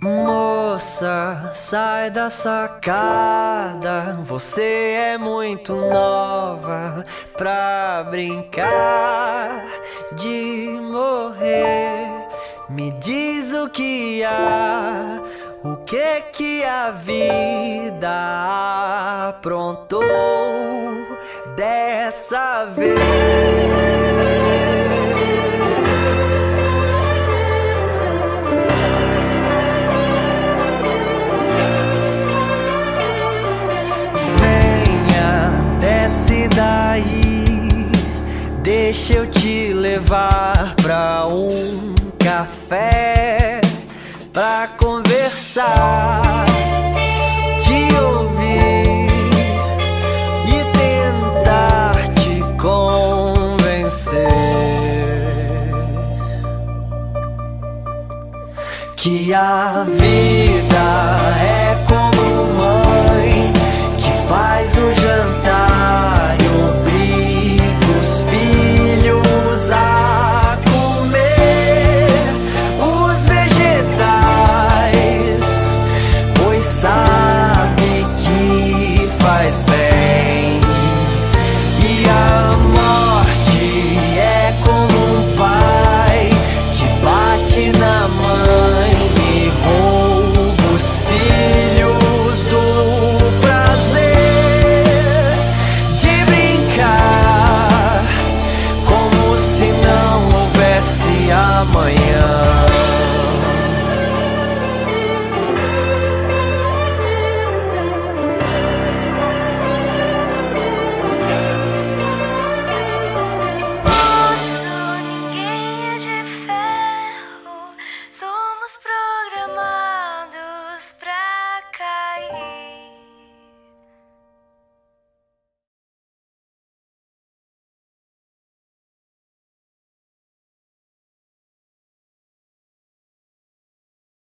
Moça, sai da sacada, você é muito nova pra brincar de morrer. Me diz o que há, o que a vida aprontou dessa vez. Daí, deixa eu te levar pra um café pra conversar, te ouvir e tentar te convencer que a vida é como mãe que faz um jantar